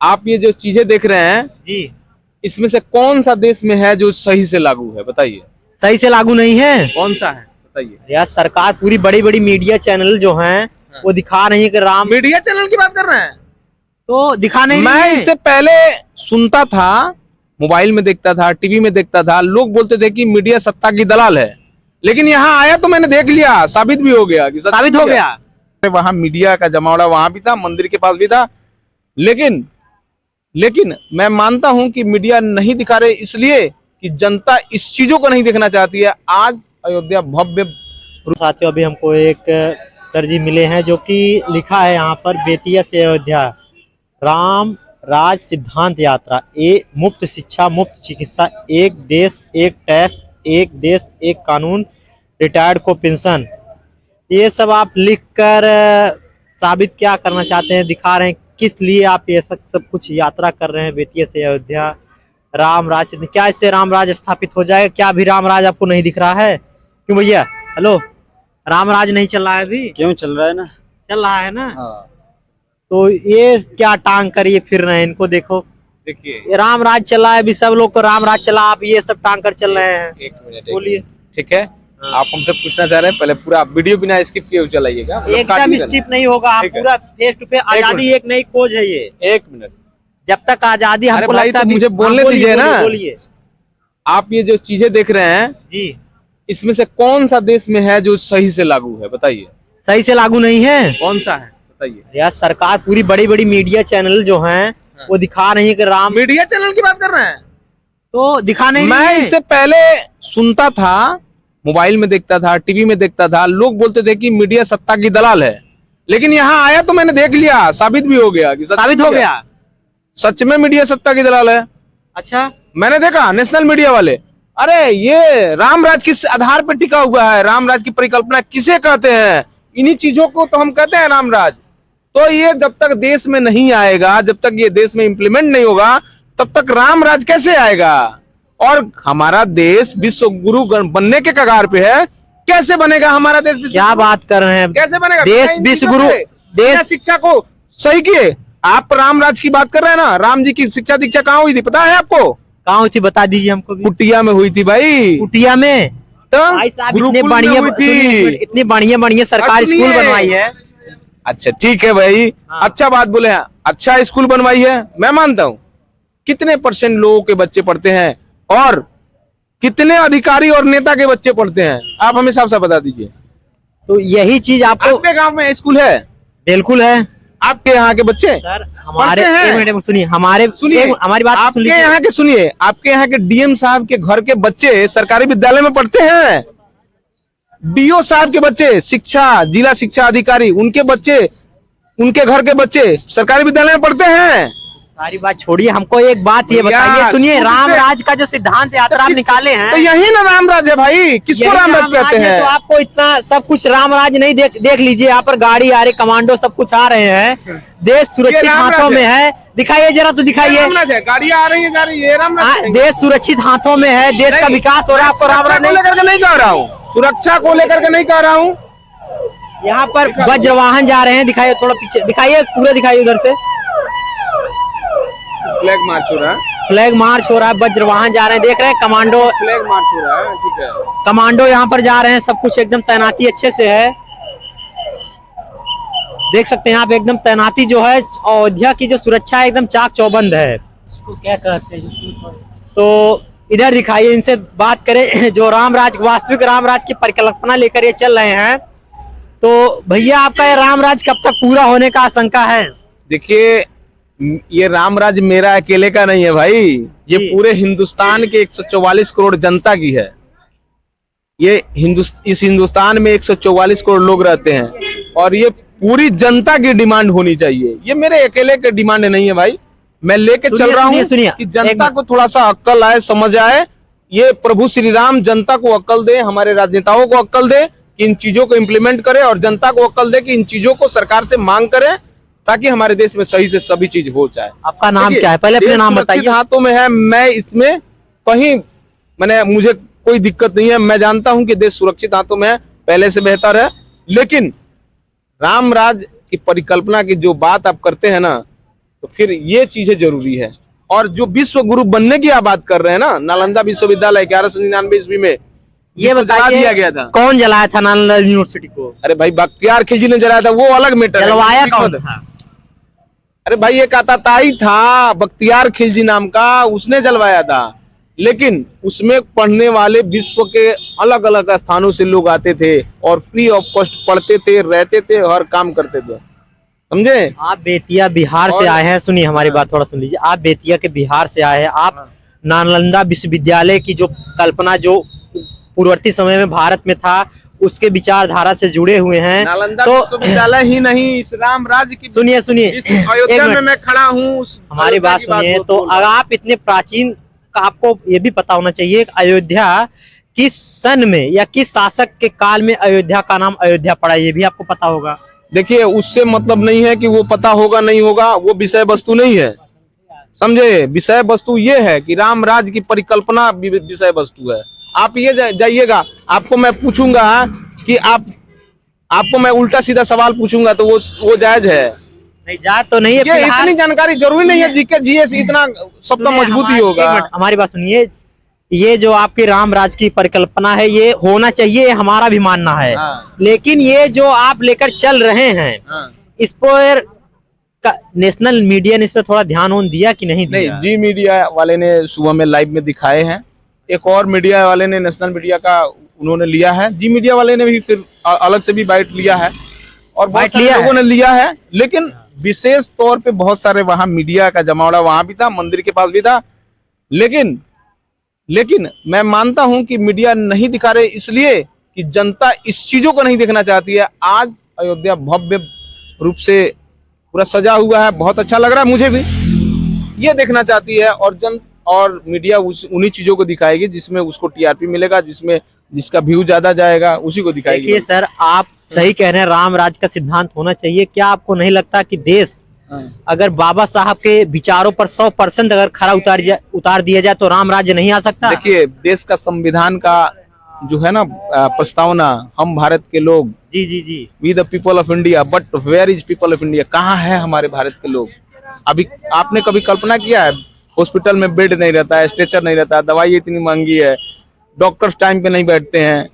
आप ये जो चीजें देख रहे हैं जी, इसमें से कौन सा देश में है जो सही से लागू है, बताइए। सही से लागू नहीं है। कौन सा है बताइए। यार सरकार पूरी बड़ी बड़ी मीडिया चैनल जो हैं वो दिखा रही है कि राम, मीडिया चैनल की बात कर रहे हैं तो दिखा नहीं रही मैं है। इससे पहले सुनता था, मोबाइल में देखता था, टीवी में देखता था, लोग बोलते थे कि मीडिया सत्ता की दलाल है, लेकिन यहाँ आया तो मैंने देख लिया, साबित भी हो गया कि साबित हो गया। वहां मीडिया का जमावड़ा वहां भी था, मंदिर के पास भी था, लेकिन मैं मानता हूं कि मीडिया नहीं दिखा रहे इसलिए कि जनता इस चीजों को नहीं देखना चाहती है। आज अयोध्या भव्य। साथियों अभी हमको एक सर जी मिले हैं जो कि लिखा है यहाँ पर, बेतिया से अयोध्या राम राज सिद्धांत यात्रा, मुफ्त शिक्षा, मुफ्त चिकित्सा, एक देश एक टैक्स, एक देश एक कानून, रिटायर्ड को पेंशन। ये सब आप लिखकर साबित क्या करना चाहते हैं, दिखा रहे हैं किस लिए आप ये सब कुछ यात्रा कर रहे हैं बेतिया से अयोध्या राम राज? क्या इससे राम राज स्थापित हो जाएगा? क्या अभी राम राज आपको नहीं दिख रहा है? क्यों भैया, हेलो, राम राज नहीं चल रहा है अभी? क्यों चल रहा है ना, चल रहा है ना। हाँ। तो ये क्या टांग कर ये फिर रहे हैं, इनको देखो, देखिए राम राज चल रहा है अभी, सब लोग को राम राज चला, आप ये सब टांग कर चल रहे हैं। एक मिनट बोलिए। ठीक है, आप हमसे पूछना चाह रहे हैं, पहले पूरा वीडियो बिना स्किप किए चलाइएगा, एकदम स्किप नहीं होगा, आप पूरा फेस टू फेस। आजादी एक नई खोज है ये। एक मिनट, जब तक आजादी हमको भाई लगता तो है मुझे बोलने दीजिए ना। बोलिए। आप ये जो चीजें देख रहे हैं जी, इसमें से कौन सा देश में है जो सही से लागू है, बताइए। सही से लागू नहीं है। कौन सा है बताइए। यार सरकार पूरी बड़ी बड़ी मीडिया चैनल जो हैं वो दिखा रही है कि राम, मीडिया चैनल की बात कर रहे हैं तो दिखा नहीं रही मैं है। इससे पहले सुनता था, मोबाइल में देखता था, टीवी में देखता था, लोग बोलते थे कि मीडिया सत्ता की दलाल है, लेकिन यहाँ आया तो मैंने देख लिया, साबित भी हो गया कि साबित हो गया। सच में मीडिया सत्ता की दलाल है। अच्छा, मैंने देखा नेशनल मीडिया वाले, अरे ये राम राज किस आधार पर टिका हुआ है, राम राज की परिकल्पना किसे कहते हैं, इन्हीं चीजों को तो हम कहते हैं राम राज। तो ये जब तक देश में नहीं आएगा, जब तक ये देश में इंप्लीमेंट नहीं होगा, तब तक राम राज कैसे आएगा? और हमारा देश विश्व गुरु बनने के कगार पे है, कैसे बनेगा हमारा देश विश्व क्या बात कर रहे हैं? कैसे बनेगा देश विश्व गुरु, देश शिक्षा को सही किए। आप राम राज की बात कर रहे हैं ना, राम जी की शिक्षा दीक्षा कहाँ हुई थी पता है आपको? कहाँ हुई थी बता दीजिए हमको भी। कुटिया में हुई थी भाई, कुटिया में। तो भाई साहब इतने गुरुकुल में बढ़िया हुई थी। इतनी बढ़िया सरकार सुनिए। स्कूल बनवाई है। अच्छा ठीक है भाई, हाँ। अच्छा बात बोले हैं, अच्छा स्कूल बनवाई है, मैं मानता हूँ। कितने % लोगों के बच्चे पढ़ते हैं और कितने अधिकारी और नेता के बच्चे पढ़ते हैं, आप हमें साफ साफ बता दीजिए। तो यही चीज आपको, आपके गांव में स्कूल है? बिल्कुल है। आपके यहाँ के बच्चे सर हमारे, पढ़ते हैं? एक मिनट सुनिए, हमारी बात आपके सुन लीजिए। यहाँ के सुनिए, आपके यहाँ के डीएम साहब के घर के बच्चे सरकारी विद्यालय में पढ़ते हैं, डीओ साहब के बच्चे, शिक्षा जिला शिक्षा अधिकारी, उनके बच्चे, उनके घर के बच्चे सरकारी विद्यालय में पढ़ते हैं। सारी बात छोड़िए, हमको एक बात ये बताइए, सुनिए, राम राज का जो सिद्धांत यात्रा आप निकाले हैं, तो यही ना राम राज है भाई, किसको राम राज कहते हैं? तो आपको इतना सब कुछ राम राज नहीं देख लीजिए, यहाँ पर गाड़ी आ रही, कमांडो सब कुछ आ रहे हैं, देश सुरक्षित हाथों में है। दिखाइए जरा, तो दिखाइए, गाड़ियां आ रही है जा रही है, राम राज। देश सुरक्षित हाथों में है, देश का विकास हो रहा है, आपको राम राज को लेकर के नहीं कह रहा हूँ, सुरक्षा को लेकर के नहीं कह रहा हूँ। यहाँ पर वज्र वाहन जा रहे हैं, दिखाइए थोड़ा पीछे, दिखाइए पूरा, दिखाइए उधर से फ्लैग मार्च हो रहा है, फ्लैग मार्च हो रहा है, वज्र वाहन जा रहे हैं, देख रहे हैं, कमांडो फ्लैग मार्च हो रहा है, ठीक है, कमांडो यहाँ पर जा रहे हैं, सब कुछ एकदम तैनाती अच्छे से है, देख सकते हैं आप, एकदम तैनाती जो है, अयोध्या की जो सुरक्षा है एकदम चाक चौबंद है। इसको क्या कहते हैं? तो इधर दिखाइए, इनसे बात करें, जो राम राज, वास्तविक राम राज की परिकल्पना लेकर ये चल रहे हैं, तो भैया आपका ये राम राज कब तक पूरा होने का आशंका है? देखिए, ये राम राज मेरा अकेले का नहीं है भाई, ये पूरे हिंदुस्तान के 144 करोड़ जनता की है। ये इस हिंदुस्तान में 144 करोड़ लोग रहते हैं और ये पूरी जनता की डिमांड होनी चाहिए, ये मेरे अकेले के डिमांड नहीं है भाई। मैं लेके चल रहा हूँ कि जनता को थोड़ा सा अक्ल आए, समझ आए, ये प्रभु श्री राम जनता को अक्ल दे, हमारे राजनेताओं को अक्ल दे कि इन चीजों को इम्प्लीमेंट करे, और जनता को अक्ल दे कि इन चीजों को सरकार से मांग करे, ताकि हमारे देश में सही से सभी चीज हो जाए। आपका नाम क्या है? पहले अपने नाम बताइए। हाथों में है, मैं इसमें कहीं मैंने, मुझे कोई दिक्कत नहीं है, मैं जानता हूं कि देश सुरक्षित हाथों में है, पहले से बेहतर है, लेकिन राम राज की परिकल्पना की जो बात आप करते हैं ना, तो फिर ये चीजें जरूरी है। और जो विश्व गुरु बनने की आप बात कर रहे हैं ना, नालंदा विश्वविद्यालय 1199 ईस्वी में ये जिसको जला बताइए दिया गया था। कौन जलाया था नालंदा यूनिवर्सिटी को? अरे भाई बख्तियार खिलजी ने जलाया था, वो अलग मैटर है। जलवाया कौन था? अरे भाई एक आताताई था बख्तियार खिलजी नाम का, उसने जलवाया था। लेकिन उसमें पढ़ने वाले विश्व के अलग अलग स्थानों से लोग आते थे और फ्री ऑफ कॉस्ट पढ़ते थे, रहते थे, हर काम करते थे, समझे। आप बेतिया बिहार से आए हैं, सुनिए हमारी बात थोड़ा सुन लीजिए। आप बेतिया के बिहार से आए हैं, आप नालंदा विश्वविद्यालय की जो कल्पना जो पूर्ववर्ती समय में भारत में था उसके विचारधारा से जुड़े हुए हैं। नालंदा तो विश्वविद्यालय ही नहीं, इस राम राज्य की सुनिए जिस अयोध्या में मैं खड़ा हूँ हमारी बात सुनिए। तो अगर आप इतने प्राचीन का, आपको ये भी पता होना चाहिए कि अयोध्या किस सन में या किस शासक के काल में अयोध्या का नाम अयोध्या पड़ा, ये भी आपको पता होगा। देखिए उससे मतलब नहीं है कि वो पता होगा नहीं होगा, वो विषय वस्तु नहीं है, समझे। विषय वस्तु ये है कि राम राज्य की परिकल्पना विषय वस्तु है। आप ये जाइएगा, आपको मैं पूछूंगा कि आपको मैं उल्टा सीधा सवाल पूछूंगा तो वो जायज है? नहीं जायज तो नहीं है। ये इतनी जानकारी जरूरी नहीं है, जीके जीएस इतना सबका मजबूती होगा। हमारी बात सुनिए, ये जो आपकी राम राज की परिकल्पना है ये होना चाहिए, ये हमारा भी मानना है। लेकिन ये जो आप लेकर चल रहे हैं इस पर नेशनल मीडिया ने इस पर थोड़ा ध्यान दिया कि नहीं दिया? नहीं, जी मीडिया वाले ने सुबह में लाइव में दिखाए हैं, एक और मीडिया वाले ने, नेशनल मीडिया का उन्होंने लिया है, जी मीडिया वाले ने भी फिर अलग से भी बाइट लिया है और बहुत सारे लोगों ने लिया है। लेकिन विशेष तौर पे बहुत सारे वहां मीडिया का जमावड़ा वहां भी था, मंदिर के पास भी था। लेकिन मैं मानता हूं कि मीडिया नहीं दिखा रहे इसलिए कि जनता इस चीजों को नहीं देखना चाहती है। आज अयोध्या भव्य रूप से पूरा सजा हुआ है, बहुत अच्छा लग रहा है मुझे भी, ये देखना चाहती है। और मीडिया उन्हीं चीजों को दिखाएगी जिसमें उसको टीआरपी मिलेगा, जिसका व्यू ज्यादा जाएगा, उसी को दिखाएगी। देखिए सर, आप सही कह रहे हैं, राम राज का सिद्धांत होना चाहिए। क्या आपको नहीं लगता कि देश अगर बाबा साहब के विचारों पर 100% अगर खरा उतार दिया जाए तो राम राज्य नहीं आ सकता? देखिए देश का संविधान का जो है ना प्रस्तावना, हम भारत के लोग, जी we the people of India, but where is people of India, कहाँ है हमारे भारत के लोग? अभी आपने कभी कल्पना किया है हॉस्पिटल में बेड नहीं रहता है, स्ट्रेचर नहीं रहता है, दवाई इतनी महंगी है, डॉक्टर्स टाइम पे नहीं बैठते हैं,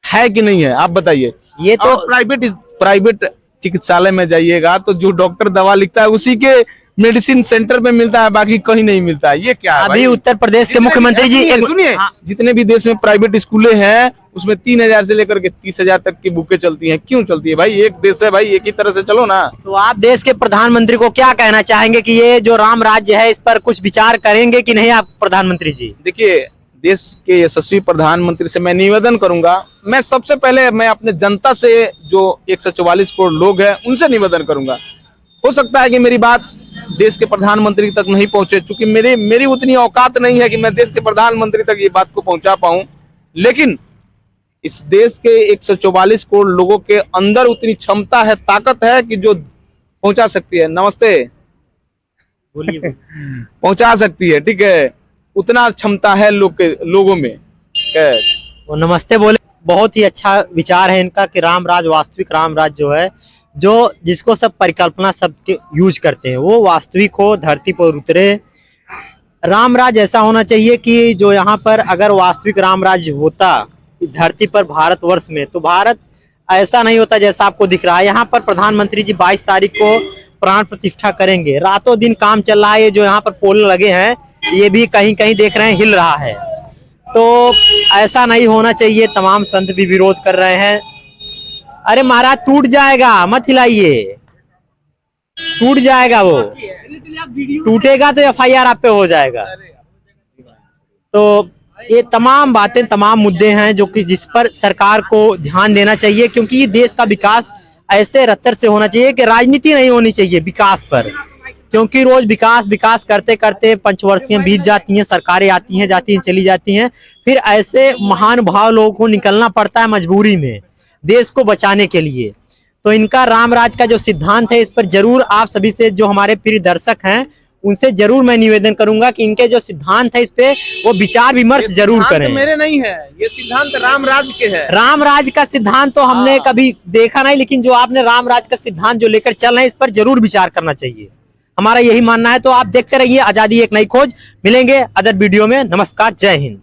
है कि नहीं है? आप बताइए। ये तो प्राइवेट चिकित्सालय में जाइएगा तो जो डॉक्टर दवा लिखता है उसी के मेडिसिन सेंटर में मिलता है, बाकी कहीं नहीं मिलता है। ये क्या है? अभी उत्तर प्रदेश के मुख्यमंत्री जी सुनिए, जितने भी देश में प्राइवेट स्कूलें हैं उसमें 3000 से लेकर के 30,000 तक की बुकें चलती हैं। क्यों चलती है भाई? एक देश है भाई, एक ही तरह से चलो ना। तो आप देश के प्रधानमंत्री को क्या कहना चाहेंगे कि ये जो राम राज्य है इस पर कुछ विचार करेंगे कि नहीं आप प्रधानमंत्री जी? देखिए देश के यशस्वी प्रधानमंत्री से मैं निवेदन करूंगा, मैं सबसे पहले मैं अपने जनता से जो 144 करोड़ लोग हैं उनसे निवेदन करूंगा। हो सकता है कि मेरी बात देश के प्रधानमंत्री तक नहीं पहुंचे, क्योंकि मेरी उतनी औकात नहीं है कि मैं देश के प्रधानमंत्री तक ये बात को पहुंचा पाऊं। लेकिन इस देश के 144 करोड़ लोगों के अंदर उतनी क्षमता है, ताकत है कि जो पहुंचा सकती है। नमस्ते, बोलिए। पहुंचा सकती है, ठीक है, उतना क्षमता है लोगों में। वो नमस्ते बोले, बहुत ही अच्छा विचार है इनका कि राम राज, वास्तविक राम राज जो है, जो जिसको सब परिकल्पना सब यूज करते हैं, वो वास्तविक हो, धरती पर उतरे। राम राज ऐसा होना चाहिए कि जो यहाँ पर अगर वास्तविक राम राज होता धरती पर भारतवर्ष में, तो भारत ऐसा नहीं होता जैसा आपको दिख रहा है। यहाँ पर प्रधानमंत्री जी 22 तारीख को प्राण प्रतिष्ठा करेंगे, रातों दिन काम चल रहा है। ये जो यहाँ पर पोल लगे हैं ये भी कहीं कहीं देख रहे हैं हिल रहा है, तो ऐसा नहीं होना चाहिए। तमाम संत भी विरोध कर रहे हैं। अरे महाराज टूट जाएगा, मत हिलाइए, टूट जाएगा, वो टूटेगा तो एफआईआर आप पे हो जाएगा। तो ये तमाम बातें, तमाम मुद्दे हैं जो कि जिस पर सरकार को ध्यान देना चाहिए, क्योंकि ये देश का विकास ऐसे रत्तर से होना चाहिए कि राजनीति नहीं होनी चाहिए विकास पर, क्योंकि रोज विकास करते करते पंचवर्षीय बीत जाती हैं, सरकारें आती हैं जाती हैं चली जाती हैं, फिर ऐसे महान भाव लोगों को निकलना पड़ता है मजबूरी में देश को बचाने के लिए। तो इनका राम राज का जो सिद्धांत है इस पर जरूर आप सभी से, जो हमारे प्रिय दर्शक हैं, उनसे जरूर मैं निवेदन करूंगा कि इनके जो सिद्धांत है इस पे वो विचार विमर्श जरूर करें। मेरे नहीं है, ये सिद्धांत राम राज के है। राम राज का सिद्धांत तो हमने कभी देखा नहीं, लेकिन जो आपने राम राज का सिद्धांत जो लेकर चल रहे हैं इस पर जरूर विचार करना चाहिए। हमारा यही मानना है। तो आप देखते रहिए आजादी एक नई खोज। मिलेंगे अदर वीडियो में। नमस्कार, जय हिंद।